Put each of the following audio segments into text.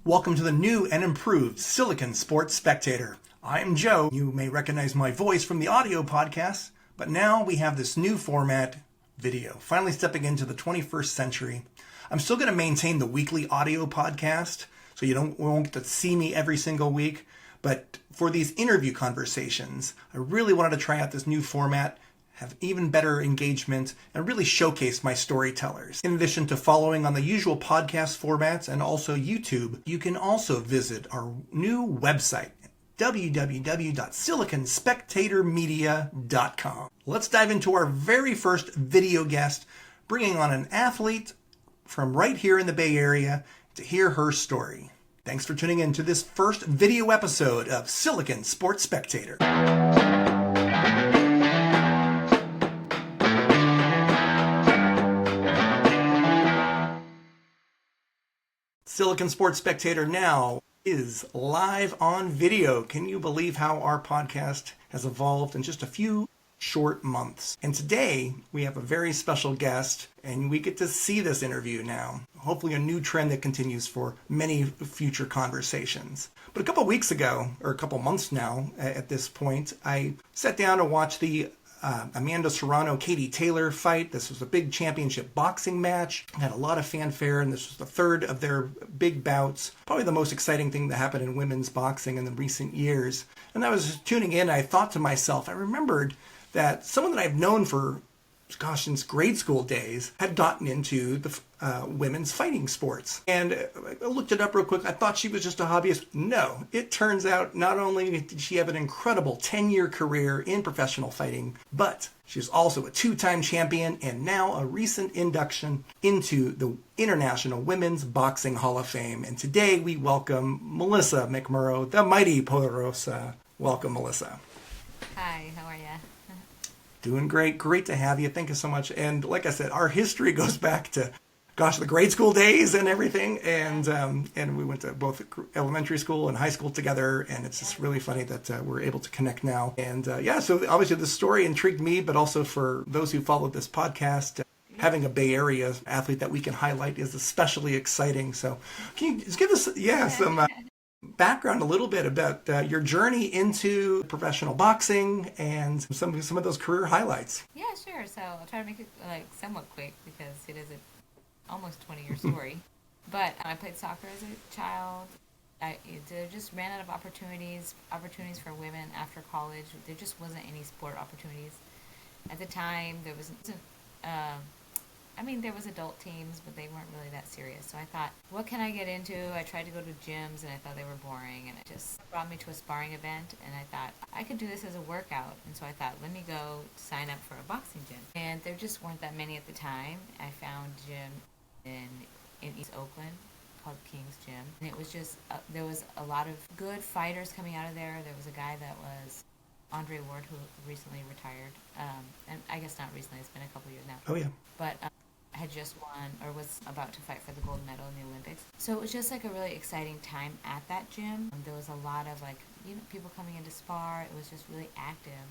Welcome to the new and improved Silicon Sports Spectator. I'm Joe. You may recognize my voice from the audio podcast, but now we have this new format, video, finally stepping into the 21st century. I'm still going to maintain the weekly audio podcast, so you won't get to see me every single week, but for these interview conversations, I really wanted to try out this new format, have even better engagement, and really showcase my storytellers. In addition to following on the usual podcast formats and also YouTube, you can also visit our new website, www.siliconspectatormedia.com. Let's dive into our very first video guest, bringing on an athlete from right here in the Bay Area to hear her story. Thanks for tuning in to this first video episode of Silicon Sports Spectator. Silicon Sports Spectator now is live on video. Can you believe how our podcast has evolved in just a few short months? And today we have a very special guest, and we get to see this interview now. Hopefully a new trend that continues for many future conversations. But a couple weeks ago, or a couple months now at this point, I sat down to watch the Amanda Serrano-Katie Taylor fight. This was a big championship boxing match. It had a lot of fanfare, and this was the third of their big bouts. Probably the most exciting thing that happened in women's boxing in the recent years. And I was tuning in, I thought to myself, I remembered that someone that I've known for, since grade school days, had gotten into the women's fighting sports. And I looked it up real quick. I thought she was just a hobbyist. No, it turns out not only did she have an incredible 10-year career in professional fighting, but she's also a two-time champion and now a recent induction into the International Women's Boxing Hall of Fame. And today we welcome Melissa McMorrow, the Mighty Poderosa. Welcome, Melissa. Hi, how are you? Doing great. Great to have you. Thank you so much. And like I said, our history goes back to, the grade school days and everything. And we went to both elementary school and high school together. And it's just really funny that we're able to connect now. And so obviously the story intrigued me, but also for those who followed this podcast, having a Bay Area athlete that we can highlight is especially exciting. So can you just give us, some background a little bit about your journey into professional boxing and some of those career highlights? Yeah, sure. So I'll try to make it somewhat quick because it is an almost 20-year story. But I played soccer as a child. I just ran out of opportunities for women after college. There just wasn't any sport opportunities. At the time, there wasn't there was adult teams, but they weren't really that serious. So I thought, what can I get into? I tried to go to gyms, and I thought they were boring. And it just brought me to a sparring event, and I thought, I could do this as a workout. And so I thought, let me go sign up for a boxing gym. And there just weren't that many at the time. I found a gym in East Oakland called King's Gym. And it was just, there was a lot of good fighters coming out of there. There was a guy that was Andre Ward, who recently retired. And I guess not recently, it's been a couple years now. Oh, yeah. But had just won or was about to fight for the gold medal in the Olympics. So it was just like a really exciting time at that gym. There was a lot of people coming in to spar. It was just really active.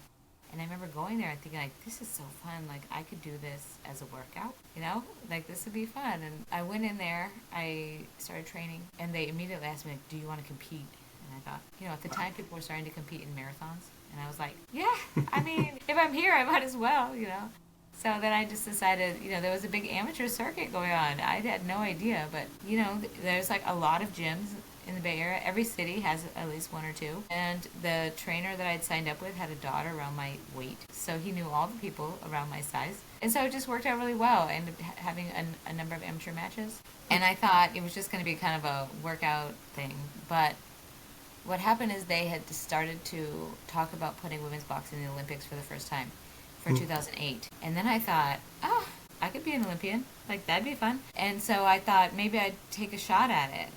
And I remember going there and thinking this is so fun. I could do this as a workout, this would be fun. And I went in there, I started training, and they immediately asked me, do you want to compete? And I thought, at the time people were starting to compete in marathons. And I was like, yeah, if I'm here, I might as well, So then I just decided, there was a big amateur circuit going on. I had no idea, but, there's a lot of gyms in the Bay Area. Every city has at least one or two. And the trainer that I'd signed up with had a daughter around my weight. So he knew all the people around my size. And so it just worked out really well. I ended up having a number of amateur matches. And I thought it was just going to be kind of a workout thing. But what happened is they had started to talk about putting women's boxing in the Olympics for the first time. For 2008. And then I thought, I could be an Olympian. That'd be fun. And so I thought maybe I'd take a shot at it.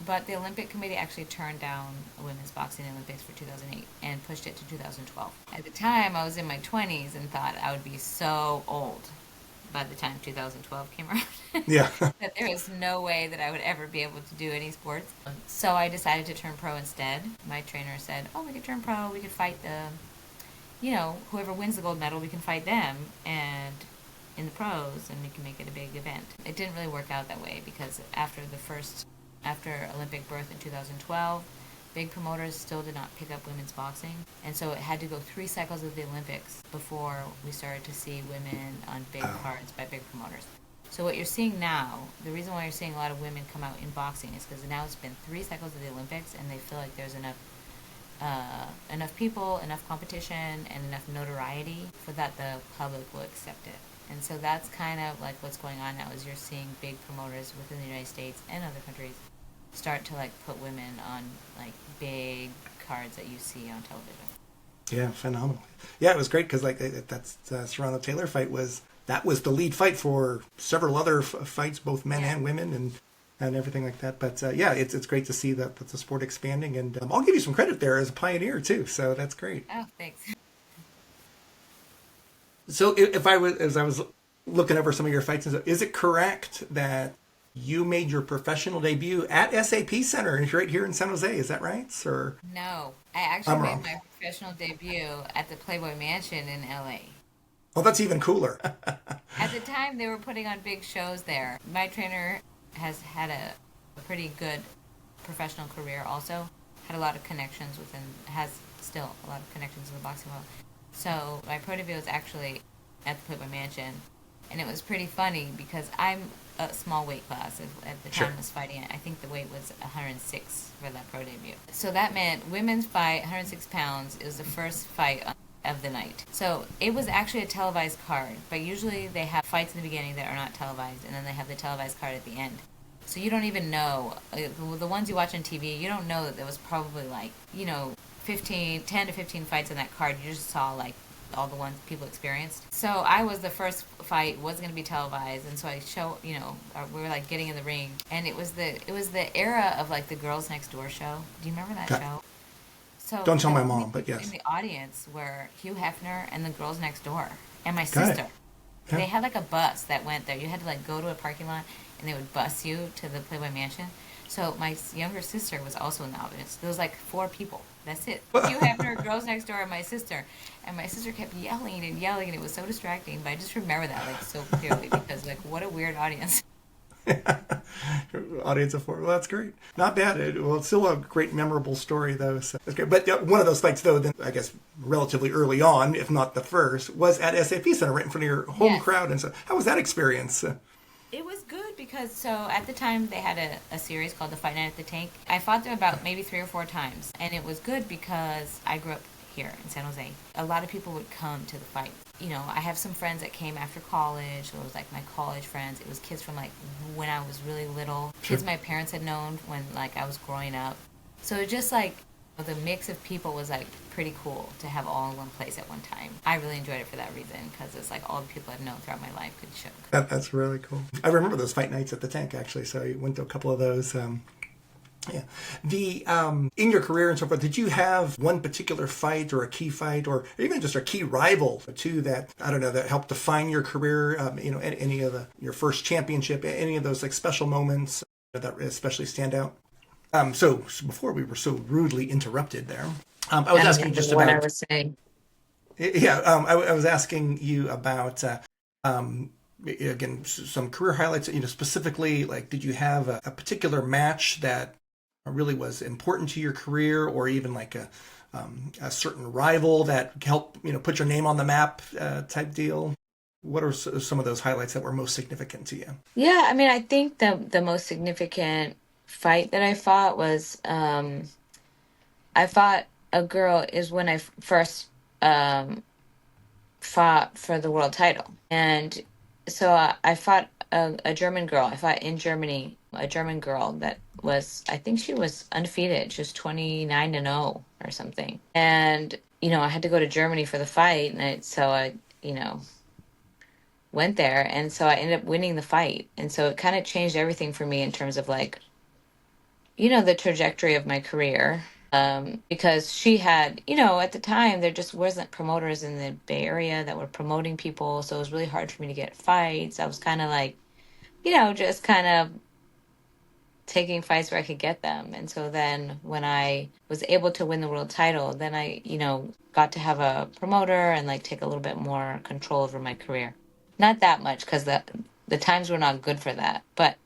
But the Olympic Committee actually turned down women's boxing Olympics for 2008 and pushed it to 2012. At the time, I was in my 20s and thought I would be so old by the time 2012 came around. Yeah. That there was no way that I would ever be able to do any sports. So I decided to turn pro instead. My trainer said, we could turn pro, we could fight whoever wins the gold medal, we can fight them and in the pros, and we can make it a big event. It didn't really work out that way because after the first After Olympic birth in 2012, big promoters still did not pick up women's boxing. And so it had to go 3 cycles of the Olympics before we started to see women on big Oh, cards by big promoters. So what you're seeing now, the reason why you're seeing a lot of women come out in boxing is because now it's been 3 cycles of the Olympics, and they feel like there's enough people, enough competition, and enough notoriety for that the public will accept it. And so that's kind of like what's going on now is you're seeing big promoters within the United States and other countries start to like put women on like big cards that you see on television. yeah, phenomenal. Yeah, it was great because like that's Serrano Taylor fight was the lead fight for several other fights, both men Yeah. and women, and everything like that. But yeah, it's great to see that the sport expanding, and I'll give you some credit there as a pioneer too. So that's great. Oh, thanks. So if I was as I was looking over some of your fights, and stuff, is it correct that you made your professional debut at SAP Center right here in San Jose? Is that right? Or No, I actually I'm made wrong. my professional debut at the Playboy Mansion in LA. Oh, that's even cooler. At the time, they were putting on big shows there. My trainer has had a pretty good professional career also. Had a lot of connections within, has still a lot of connections in the boxing world. So my pro debut was actually at the Playboy Mansion. And it was pretty funny because I'm a small weight class. At the Sure. time I was fighting, I think the weight was 106 for that pro debut. So that meant women's fight, 106 pounds. It was the first fight of the night. So it was actually a televised card, but usually they have fights in the beginning that are not televised, and then they have the televised card at the end. So you don't even know, the ones you watch on TV, you don't know that there was probably like, 10 to 15 fights on that card. You just saw like all the ones people experienced. So I was the first fight, wasn't going to be televised, and so we were like getting in the ring, and it was the era of like the Girls Next Door show. Do you remember that Okay. show? So Don't tell the my only mom, but people in yes. the audience were Hugh Hefner and the Girls Next Door and my Got it. sister. Yeah. They had like a bus that went there. You had to like go to a parking lot, and they would bus you to the Playboy Mansion. So my younger sister was also in the audience. There was like 4 people. That's it. Hugh Hefner, Girls Next Door, and my sister. And my sister kept yelling and yelling, and it was so distracting. But I just remember that like so clearly because like what a weird audience. Audience of 4. Well, that's great. Not bad. It's still a great, memorable story, though. So that's great. But one of those fights, though, then I guess relatively early on, if not the first, was at SAP Center, right in front of your home Yes. crowd. And so, how was that experience? It was good because so at the time they had a series called the Fight Night at the Tank. I fought them about maybe 3 or 4 times, and it was good because I grew up here in San Jose. A lot of people would come to the fight. I have some friends that came after college. So it was like my college friends. It was kids from like when I was really little. Sure. Kids my parents had known when like I was growing up. So it just like the mix of people was like pretty cool to have all in one place at one time. I really enjoyed it for that reason because it's like all the people I've known throughout my life could show. That's really cool. I remember those fight nights at the tank, actually. So I went to a couple of those. Yeah. The in your career and so forth, did you have one particular fight or a key fight or even just a key rival too that I don't know that helped define your career? Any of your first championship, any of those like special moments that especially stand out. So before we were so rudely interrupted there, I was I don't asking remember just what I about was saying. yeah. I was asking you about. Again, some career highlights. Specifically, like, did you have a particular match that really was important to your career, or even like a certain rival that helped put your name on the map type deal? What are some of those highlights that were most significant to you? Yeah, I mean, I think the most significant fight that I fought was I fought a girl is when I first um, fought for the world title, and so I fought a German girl. I fought in Germany, a German girl that was I think she was undefeated. She was 29-0 or something, and I had to go to Germany for the fight, and so I went there, and so I ended up winning the fight, and so it kind of changed everything for me in terms of like the trajectory of my career. Because she had, at the time there just wasn't promoters in the Bay Area that were promoting people, so it was really hard for me to get fights. I was kind of like, just kind of taking fights where I could get them. And so then when I was able to win the world title, then I, got to have a promoter and like take a little bit more control over my career. Not that much because the times were not good for that, but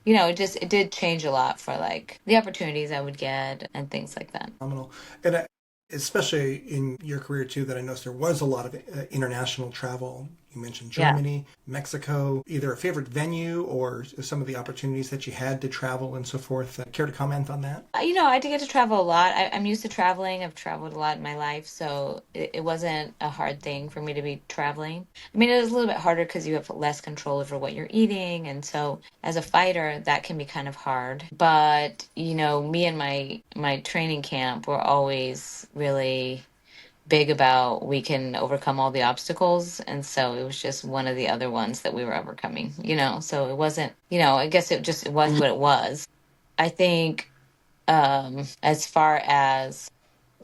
it did change a lot for like the opportunities I would get and things like that. Phenomenal. And especially in your career too, that I noticed there was a lot of international travel. You mentioned Yeah. Germany, Mexico, either a favorite venue or some of the opportunities that you had to travel and so forth. Care to comment on that? I did get to travel a lot. I'm used to traveling. I've traveled a lot in my life, so it wasn't a hard thing for me to be traveling. I mean, it was a little bit harder because you have less control over what you're eating, and so as a fighter, that can be kind of hard. But, me and my training camp were always really big about we can overcome all the obstacles, and so it was just one of the other ones that we were overcoming. So it wasn't, I guess it was what it was. I think as far as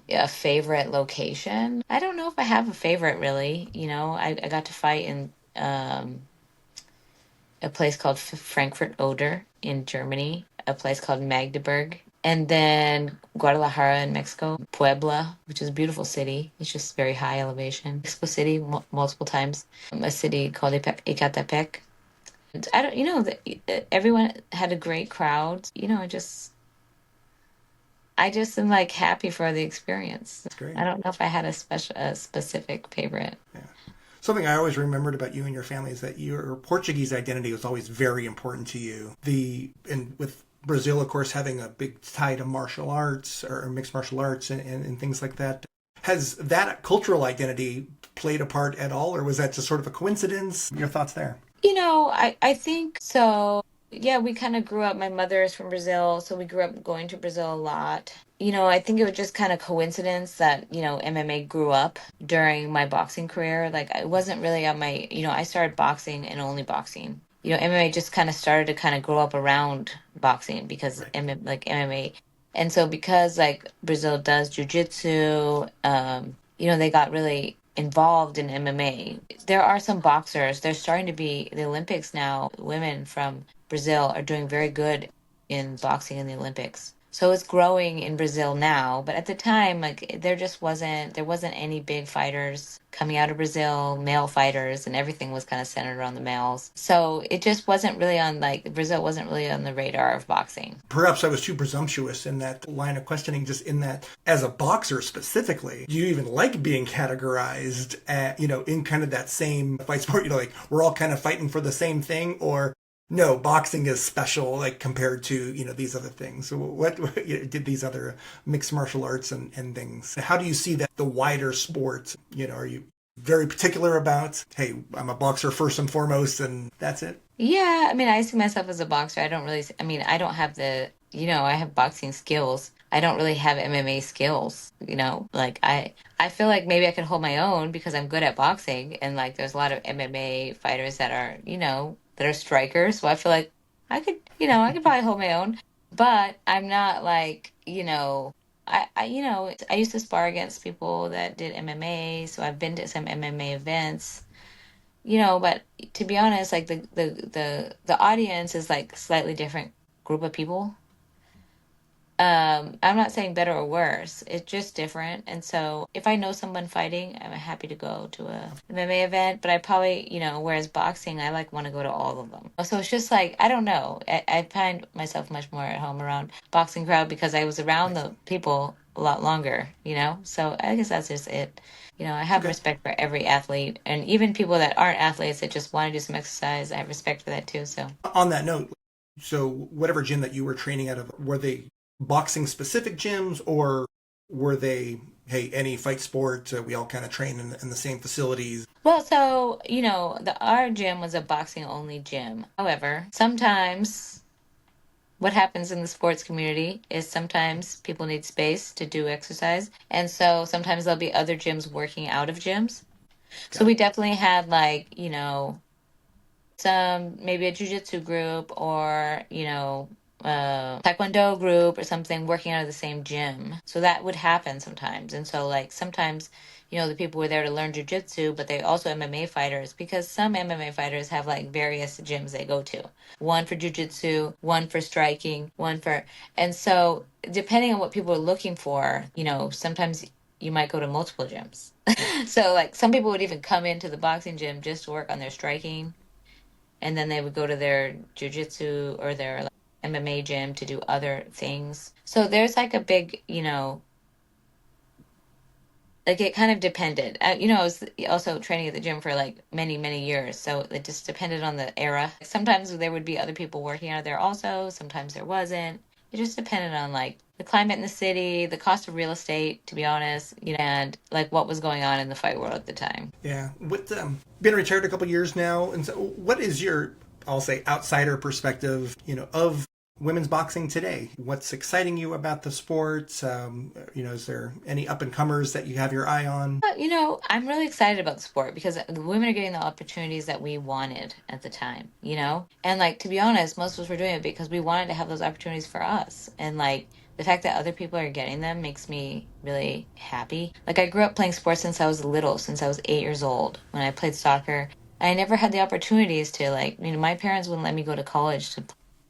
a favorite location, I don't know if I have a favorite really. I got to fight in a place called Frankfurt Oder in Germany, a place called Magdeburg, and then Guadalajara in Mexico, Puebla, which is a beautiful city. It's just very high elevation. Mexico City multiple times, a city called Ecatepec. I don't, everyone had a great crowd. I just am like happy for the experience. That's great. I don't know if I had a specific favorite. Yeah. Something I always remembered about you and your family is that your Portuguese identity was always very important to you. And with Brazil, of course, having a big tie to martial arts or mixed martial arts and things like that. Has that cultural identity played a part at all, or was that just sort of a coincidence? Your thoughts there? I think so. Yeah, we kind of grew up. My mother is from Brazil, so we grew up going to Brazil a lot. I think it was just kind of coincidence that, MMA grew up during my boxing career. Like, it wasn't really on I started boxing and only boxing. MMA just kind of started to kind of grow up around boxing because Right. MMA. And so because like Brazil does jujitsu, they got really involved in MMA. There are some boxers. There's starting to be the Olympics now. Women from Brazil are doing very good in boxing in the Olympics. So it's growing in Brazil now, but at the time, like there wasn't any big fighters coming out of Brazil, male fighters, and everything was kind of centered around the males. So it just wasn't really on like Brazil wasn't really on the radar of boxing. Perhaps I was too presumptuous in that line of questioning, just in that as a boxer specifically, do you even like being categorized in kind of that same fight sport? Like we're all kind of fighting for the same thing, or no, boxing is special, like compared to these other things. So what did these other mixed martial arts and things? How do you see that the wider sports? Are you very particular about, hey, I'm a boxer first and foremost, and that's it? Yeah, I mean, I see myself as a boxer. I mean, I don't have I have boxing skills. I don't really have MMA skills. Like I feel like maybe I could hold my own because I'm good at boxing and like there's a lot of MMA fighters that are strikers. So I feel like I could probably hold my own, but I'm not like, I used to spar against people that did MMA, so I've been to some MMA events. But to be honest, like the audience is like slightly different group of people. I'm not saying better or worse. It's just different. And so if I know someone fighting, I'm happy to go to a MMA event. But I probably, whereas boxing, I like want to go to all of them. So it's just like, I don't know. I find myself much more at home around boxing crowd because I was around the people a lot longer. So I guess that's just it. I have Okay. respect for every athlete and even people that aren't athletes that just want to do some exercise. I have respect for that too. So On that note, so whatever gym that you were training out of, were they boxing specific gyms, or were they, hey, any fight sport? We all kind of train in the same facilities. well, so our gym was a boxing only gym. However, sometimes what happens in the sports community is sometimes people need space to do exercise, and so sometimes there'll be other gyms working out of gyms. So Got we it. definitely had like some maybe a jujitsu group or taekwondo group or something working out of the same gym. So that would happen sometimes. And so like sometimes the people were there to learn jujitsu, but they also MMA fighters because some MMA fighters have like various gyms they go to. One for jujitsu, one for striking, one for and so depending on what people are looking for, sometimes you might go to multiple gyms. So like some people would even come into the boxing gym just to work on their striking and then they would go to their jujitsu or their like, MMA gym to do other things. So there's like a big, like it kind of depended. I was also training at the gym for like many, many years. So it just depended on the era. Sometimes there would be other people working out there also. Sometimes there wasn't. It just depended on like the climate in the city, the cost of real estate, to be honest, and like what was going on in the fight world at the time. Yeah, with been retired a couple years now, and so what is your, I'll say, outsider perspective, of women's boxing today? What's exciting you about the sport? Is there any up and comers that you have your eye on? I'm really excited about the sport because the women are getting the opportunities that we wanted at the time. And like to be honest, most of us were doing it because we wanted to have those opportunities for us. And like the fact that other people are getting them makes me really happy. Like I grew up playing sports since I was little, since I was 8 years old when I played soccer. I never had the opportunities to like, my parents wouldn't let me go to college to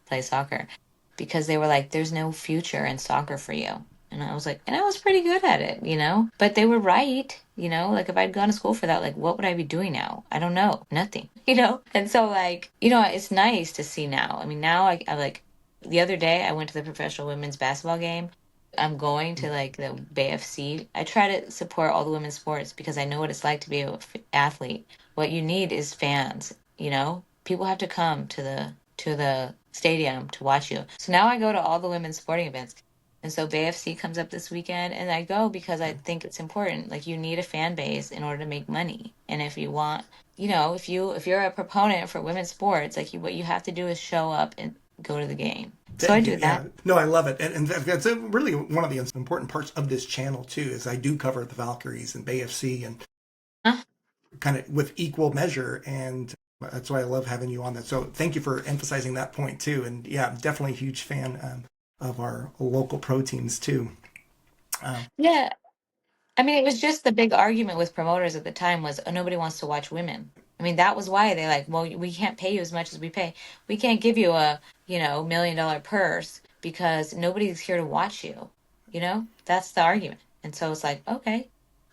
play soccer because they were like, there's no future in soccer for you. And I was like, and I was pretty good at it. But they were right. Like if I'd gone to school for that, like what would I be doing now? I don't know. Nothing. And so like, it's nice to see now. I mean, now I like the other day I went to the professional women's basketball game. I'm going to like the BFC. I try to support all the women's sports because I know what it's like to be an athlete. What you need is fans. People have to come to the stadium to watch you. So now I go to all the women's sporting events. And so BFC comes up this weekend and I go because I think it's important. Like you need a fan base in order to make money. And if you want, if you're a proponent for women's sports, like what you have to do is show up and go to the game. So I do Yeah, that. no, I love it, and that's really one of the important parts of this channel too. Is I do cover the Valkyries and BFC and Huh? kind of with equal measure, and that's why I love having you on that. So thank you for emphasizing that point too. And yeah, definitely a huge fan of our local pro teams too. Um, Yeah. I mean, it was just the big argument with promoters at the time was, oh, nobody wants to watch women. I mean, that was why they like, well, we can't pay you as much as we pay. We can't give you a $1 million purse because nobody's here to watch you. That's the argument. And so it's like, okay,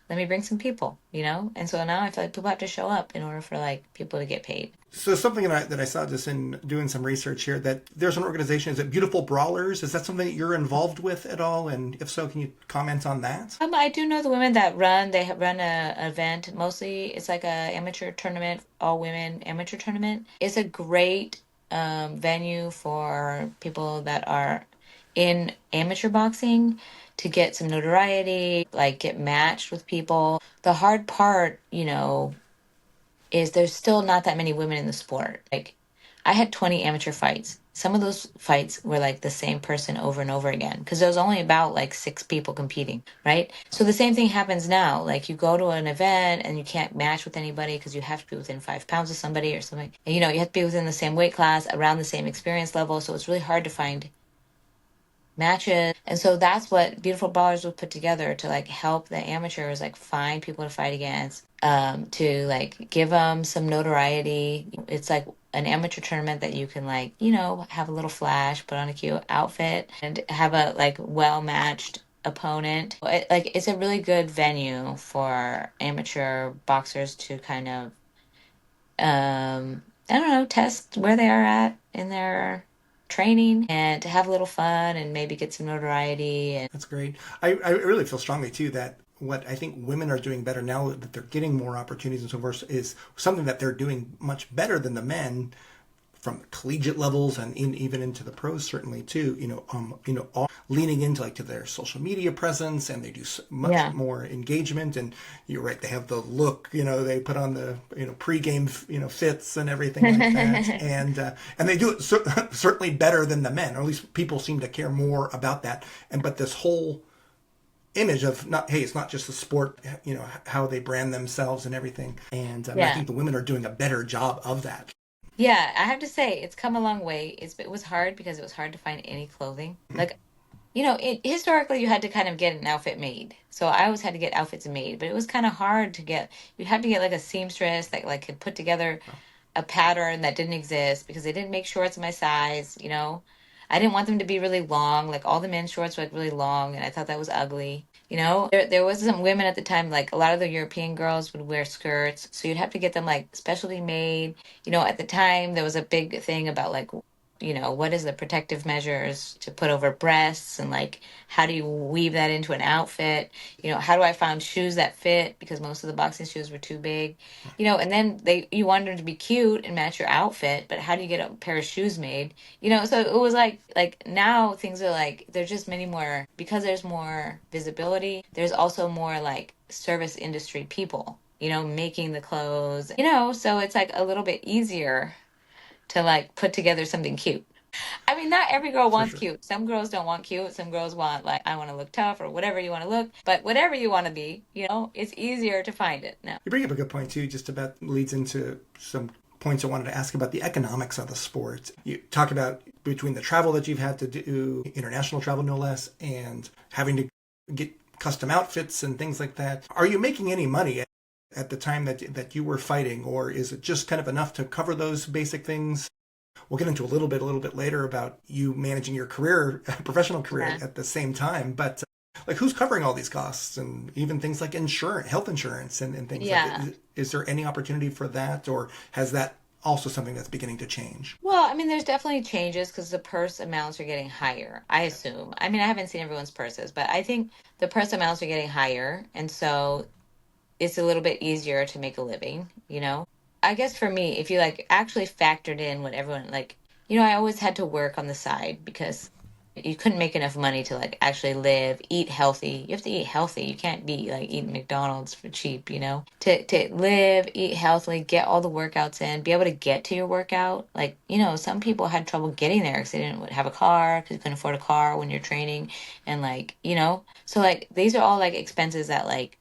let me bring some people. And so now I feel like people have to show up in order for like people to get paid. so something that I saw just in doing some research here, that there's an organization, is it Beautiful Brawlers? Is that something that you're involved with at all? And if so, can you comment on that? I do know the women that run a event. Mostly it's like a amateur tournament, all women amateur tournament. It's a great venue for people that are in amateur boxing to get some notoriety, like get matched with people. The hard part, is there's still not that many women in the sport. Like I had 20 amateur fights. Some of those fights were like the same person over and over again because there was only about like 6 people competing, right? So the same thing happens now. Like you go to an event and you can't match with anybody because you have to be within 5 pounds of somebody or something. And, you have to be within the same weight class, around the same experience level. So it's really hard to find matches. And so that's what Beautiful Ballers was put together to like help the amateurs like find people to fight against, to like give them some notoriety. It's like an amateur tournament that you can like, have a little flash, put on a cute outfit and have a like well matched opponent. It's a really good venue for amateur boxers to kind of I don't know, test where they are at in their training and to have a little fun and maybe get some notoriety. And That's great. I really feel strongly too that what I think women are doing better now that they're getting more opportunities and so forth is something that they're doing much better than the men from collegiate levels and even into the pros certainly too. All leaning into like to their social media presence, and they do much yeah, more engagement. And you're right, they have the look. They put on the pregame fits and everything like that, and they do it certainly better than the men, or at least people seem to care more about that. But this whole image of not, hey, it's not just the sport, how they brand themselves and everything. And I yeah. think the women are doing a better job of that. Yeah, I have to say it's come a long way. It was hard because it was hard to find any clothing. Like, historically you had to kind of get an outfit made. So I always had to get outfits made, but it was kind of hard to get. You had to get like a seamstress that like could put together a pattern that didn't exist because they didn't make shorts my size. I didn't want them to be really long. Like all the men's shorts were like really long, and I thought that was ugly. You know, there was some women at the time, like a lot of the European girls would wear skirts, so you'd have to get them like specialty made. You know, at the time there was a big thing about like, what is the protective measures to put over breasts, and like how do you weave that into an outfit? How do I find shoes that fit, because most of the boxing shoes were too big. And then you wanted them to be cute and match your outfit, but how do you get a pair of shoes made? So it was like now things are like there's just many more, because there's more visibility. There's also more like service industry people, making the clothes. So it's like a little bit easier to like put together something cute. I mean, not every girl For wants sure. cute. Some girls don't want cute. Some girls want like, I want to look tough or whatever you want to look. But whatever you want to be, it's easier to find it now. You bring up a good point too, just about leads into some points I wanted to ask about the economics of the sport. You talk about between the travel that you've had to do, international travel no less, and having to get custom outfits and things like that. Are you making any money at the time that you were fighting, or is it just kind of enough to cover those basic things? We'll get into a little bit later about you managing your career, professional career Yeah. at the same time. But like, who's covering all these costs, and even things like insurance, health insurance, and things like Yeah. that? Is there any opportunity for that, or has that also something that's beginning to change? Well, I mean, there's definitely changes because the purse amounts are getting higher, I assume. I mean, I haven't seen everyone's purses, but I think the purse amounts are getting higher. And so it's a little bit easier to make a living. I guess for me, if you like actually factored in what everyone like, I always had to work on the side because you couldn't make enough money to like actually live, eat healthy. You have to eat healthy. You can't be like eating McDonald's for cheap. To live, eat healthily, get all the workouts in, be able to get to your workout. Like, some people had trouble getting there because they didn't have a car, because you couldn't afford a car when you're training. And so like these are all like expenses that like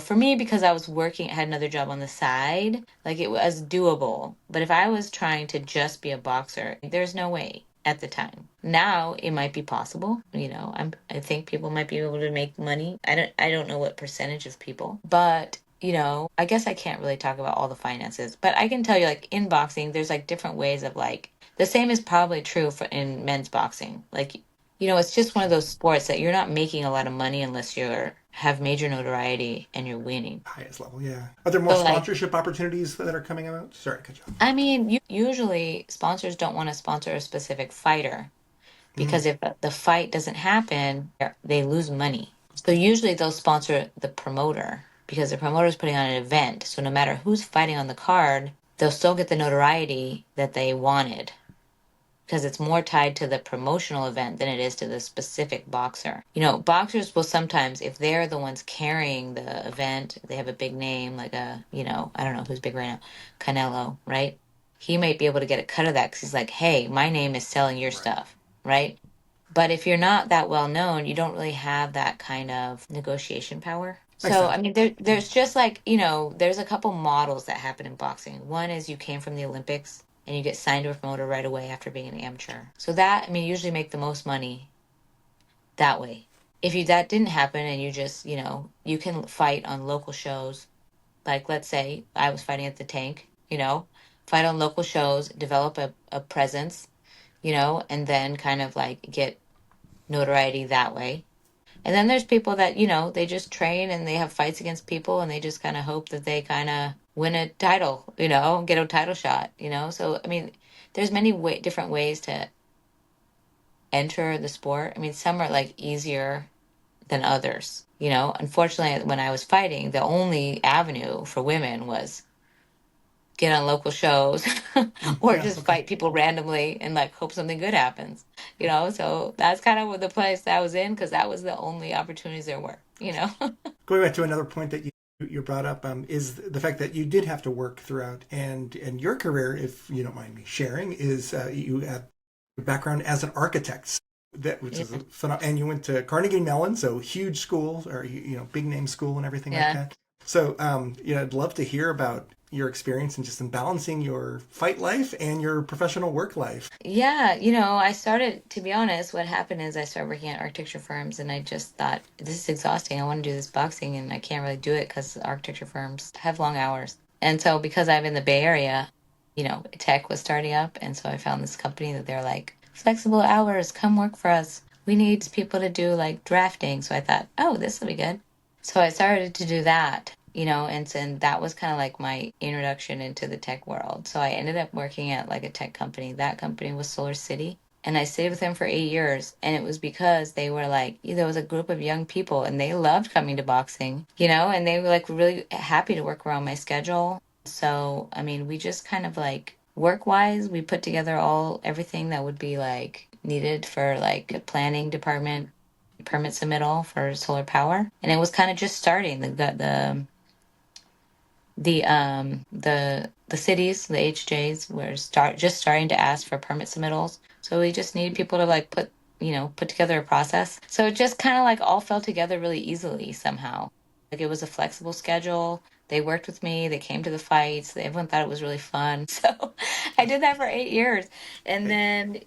for me, because I was working, I had another job on the side, like it was doable. But if I was trying to just be a boxer, there's no way at the time. Now it might be possible. I think people might be able to make money. I don't know what percentage of people, but I guess I can't really talk about all the finances, but I can tell you like in boxing, there's like different ways of like the same is probably true for in men's boxing. Like it's just one of those sports that you're not making a lot of money unless you're have major notoriety and you're winning. Highest level, yeah. Are there more So like, sponsorship opportunities that are coming out? Sorry to cut you off. I mean, usually sponsors don't want to sponsor a specific fighter Mm, because if the fight doesn't happen, they lose money. So usually they'll sponsor the promoter because the promoter is putting on an event. So no matter who's fighting on the card, they'll still get the notoriety that they wanted, because it's more tied to the promotional event than it is to the specific boxer. Boxers will sometimes, if they're the ones carrying the event, they have a big name, like I don't know who's big right now, Canelo, right? He might be able to get a cut of that because he's like, hey, my name is selling your right. stuff, right? But if you're not that well known, you don't really have that kind of negotiation power. Makes So, I sense. mean, there's just like, there's a couple models that happen in boxing. One is you came from the Olympics and you get signed to a promoter right away after being an amateur. So that, I mean, you usually make the most money that way. If that didn't happen and you just, you can fight on local shows. Like, let's say I was fighting at the Tank, fight on local shows, develop a presence, and then kind of like get notoriety that way. And then there's people that, they just train and they have fights against people and they just kind of hope that they kind of win a title, get a title shot. So, I mean, there's many different ways to enter the sport. I mean, some are like easier than others. Unfortunately, when I was fighting, the only avenue for women was get on local shows Mm, or yeah, just okay. fight people randomly and like hope something good happens. So that's kind of what the place that I was in because that was the only opportunities there were. Going back to another point that you brought up, is the fact that you did have to work throughout, and your career, if you don't mind me sharing, is you had a background as an architect, that which Yeah. is a and you went to Carnegie Mellon, so huge school, or big name school and everything like Yeah. that. So I'd love to hear about your experience and just in balancing your fight life and your professional work life. Yeah, I started, to be honest, what happened is I started working at architecture firms and I just thought, this is exhausting. I want to do this boxing and I can't really do it because architecture firms have long hours. And so because I'm in the Bay Area, tech was starting up. And so I found this company that they're like, flexible hours, come work for us. We need people to do like drafting. So I thought, oh, this will be good. So I started to do that, and that was kind of like my introduction into the tech world. So I ended up working at like a tech company. That company was Solar City. And I stayed with them for 8 years. And it was because they were like, there was a group of young people and they loved coming to boxing, and they were like really happy to work around my schedule. So, I mean, we just kind of like work wise, we put together everything that would be like needed for like a planning department permit submittal for solar power. And it was kind of just starting. The cities, the HJs were just starting to ask for permit submittals. So we just needed people to like put together a process. So it just kind of like all fell together really easily somehow. Like it was a flexible schedule. They worked with me. They came to the fights. Everyone thought it was really fun. So I did that for 8 years. And then,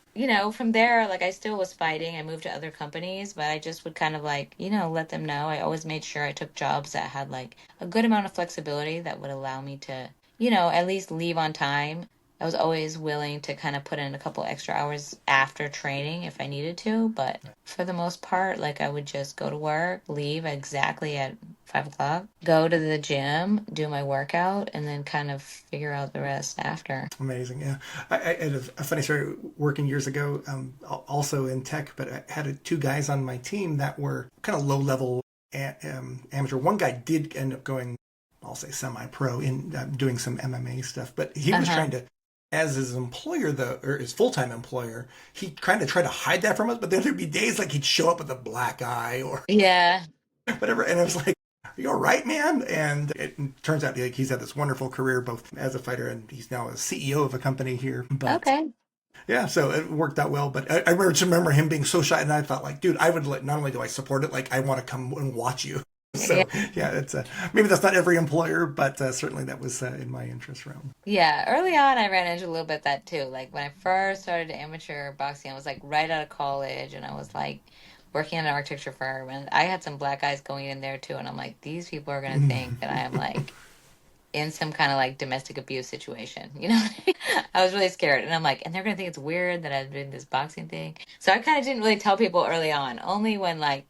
from there, like I still was fighting. I moved to other companies, but I just would kind of like, let them know. I always made sure I took jobs that had like a good amount of flexibility that would allow me to, at least leave on time. I was always willing to kind of put in a couple extra hours after training if I needed to, but for the most part, like I would just go to work, leave exactly at 5 o'clock, go to the gym, do my workout, and then kind of figure out the rest after. Amazing, yeah. I had a funny story working years ago, also in tech, but I had two guys on my team that were kind of low level amateur. One guy did end up going, I'll say semi-pro in doing some MMA stuff, but he was trying to, as his employer, or his full-time employer, he kind of tried to hide that from us, but then there'd be days like he'd show up with a black eye or Yeah. whatever, and I was like, are you all right, man? And it turns out like he's had this wonderful career both as a fighter and he's now a CEO of a company here. But Okay. yeah, so it worked out well. But I remember him being so shy, and I thought, like, dude, I would not only do I support it, like I want to come and watch you. Yeah. So yeah, it's maybe that's not every employer, but certainly that was in my interest realm. Yeah, early on I ran into a little bit of that too. Like when I first started amateur boxing, I was like right out of college and I was like working at an architecture firm and I had some black guys going in there too and I'm like, these people are gonna think that I am like in some kind of like domestic abuse situation, I was really scared and I'm like, and they're gonna think it's weird that I've been this boxing thing. So I kind of didn't really tell people early on, only when like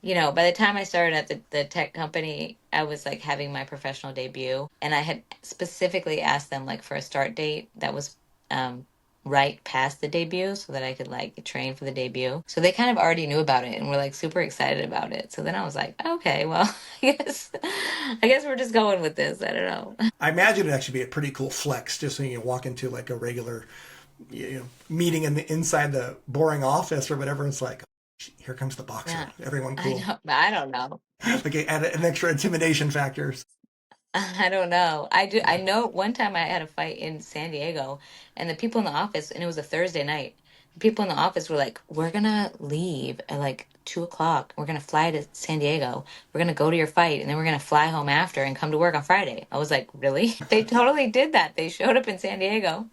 by the time I started at the tech company, I was like having my professional debut. And I had specifically asked them like for a start date that was right past the debut so that I could like train for the debut. So they kind of already knew about it and were like super excited about it. So then I was like, okay, well, I guess we're just going with this. I don't know. I imagine it'd actually be a pretty cool flex, just so you walk into like a regular meeting inside the boring office or whatever. It's like, here comes the boxer. Yeah. Everyone cool. I don't know. Like add an extra intimidation factor. I don't know. I know one time I had a fight in San Diego and the people in the office, and it was a Thursday night. The people in the office were like, we're gonna leave at like 2 o'clock. We're gonna fly to San Diego. We're gonna go to your fight and then we're gonna fly home after and come to work on Friday. I was like, really? They totally did that. They showed up in San Diego.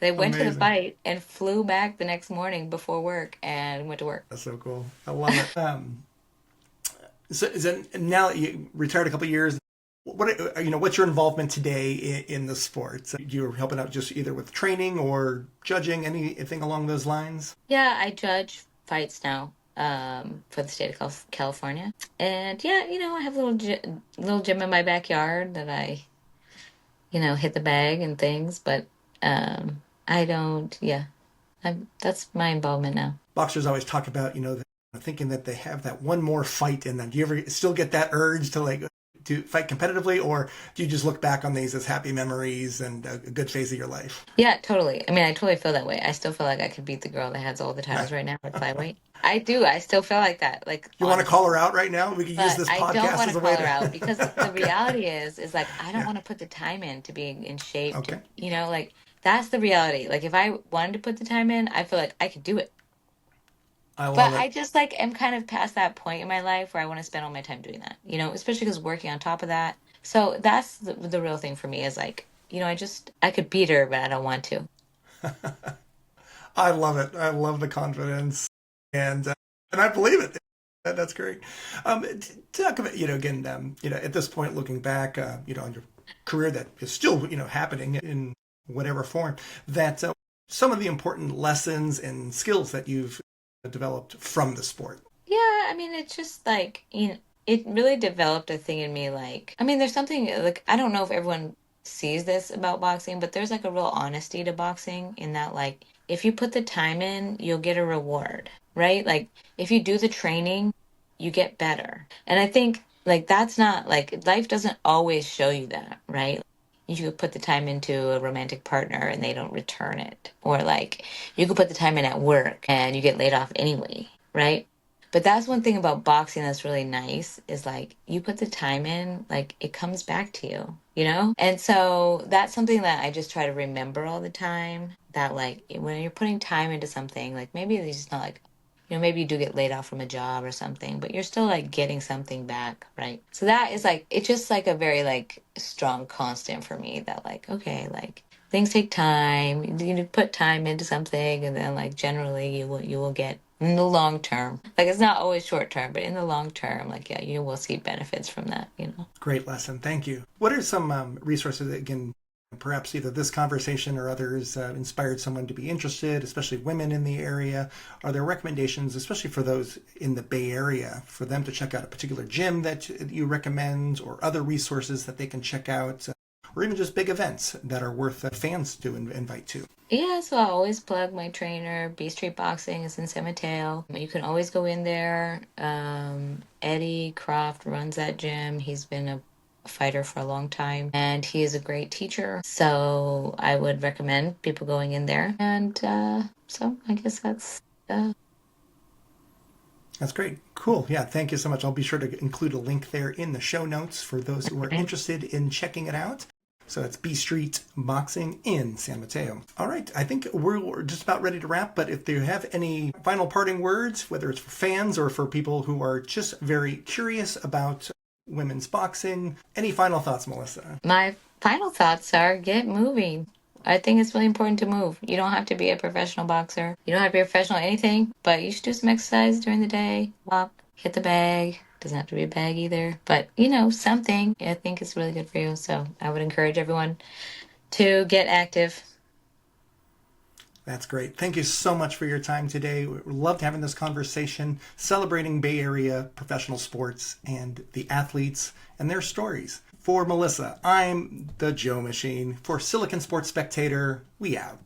They went to the Amazing. fight and flew back the next morning before work and went to work. That's so cool. I love it. So now that you retired a couple of years, what's your involvement today in the sports? You're helping out just either with training or judging, anything along those lines? Yeah, I judge fights now for the state of California. And yeah, I have a little gym in my backyard that I, hit the bag and things, but I don't, yeah. That's my involvement now. Boxers always talk about, thinking that they have that one more fight in them. Do you ever still get that urge to like to fight competitively, or do you just look back on these as happy memories and a good phase of your life? Yeah, totally. I mean, I totally feel that way. I still feel like I could beat the girl that has all the titles right now at flyweight. I do. I still feel like that. Like, you want to call her out right now? We can use this I don't podcast want as to a way call her out to. because the reality is like I don't want to put the time in to be in shape. Okay. Like that's the reality. Like if I wanted to put the time in, I feel like I could do it. I But love I it. just like am kind of past that point in my life where I want to spend all my time doing that. Especially because working on top of that. So that's the real thing for me is like, I could beat her, but I don't want to. I love it. I love the confidence, and I believe it. That's great. Talk about again at this point looking back on your career that is still happening in whatever form that some of the important lessons and skills that you've developed from the sport. Yeah, I mean, it's just like, it really developed a thing in me. Like, I mean, there's something like, I don't know if everyone sees this about boxing, but there's like a real honesty to boxing in that, like, if you put the time in, you'll get a reward, right? Like, if you do the training, you get better. And I think, like, that's not like life doesn't always show you that, right? You could put the time into a romantic partner and they don't return it. Or like you could put the time in at work and you get laid off anyway, right? But that's one thing about boxing that's really nice is like you put the time in, like it comes back to you, you know? And so that's something that I just try to remember all the time, that like when you're putting time into something, like maybe it's just not like, maybe you do get laid off from a job or something, but you're still like getting something back, right? So that is like, it's just like a very like strong constant for me that like, okay, like things take time. You put time into something and then like generally you will get in the long term. Like it's not always short term, but in the long term, like yeah, you will see benefits from that. Great lesson. Thank you. What are some resources that can perhaps either this conversation or others inspired someone to be interested, especially women in the area? Are there recommendations, especially for those in the Bay Area, for them to check out a particular gym that you recommend or other resources that they can check out, or even just big events that are worth fans to invite to? Yeah, so I always plug my trainer. B Street Boxing is in San Mateo. You can always go in there. Eddie Croft runs that gym. He's been a fighter for a long time and he is a great teacher, so I would recommend people going in there. And so I guess that's great. Cool. Yeah, thank you so much. I'll be sure to include a link there in the show notes for those who are interested in checking it out. So that's B Street Boxing in San Mateo. All right, I think we're just about ready to wrap, but if you have any final parting words, whether it's for fans or for people who are just very curious about women's boxing, any final thoughts, Melissa? My final thoughts are get moving. I think it's really important to move. You don't have to be a professional boxer. You don't have to be a professional at anything, but you should do some exercise during the day. Walk, hit the bag. Doesn't have to be a bag either, but something I think is really good for you. So I would encourage everyone to get active. That's great. Thank you so much for your time today. We loved having this conversation, celebrating Bay Area professional sports and the athletes and their stories. For Melissa, I'm the Joe Machine. For Silicon Sports Spectator, we out.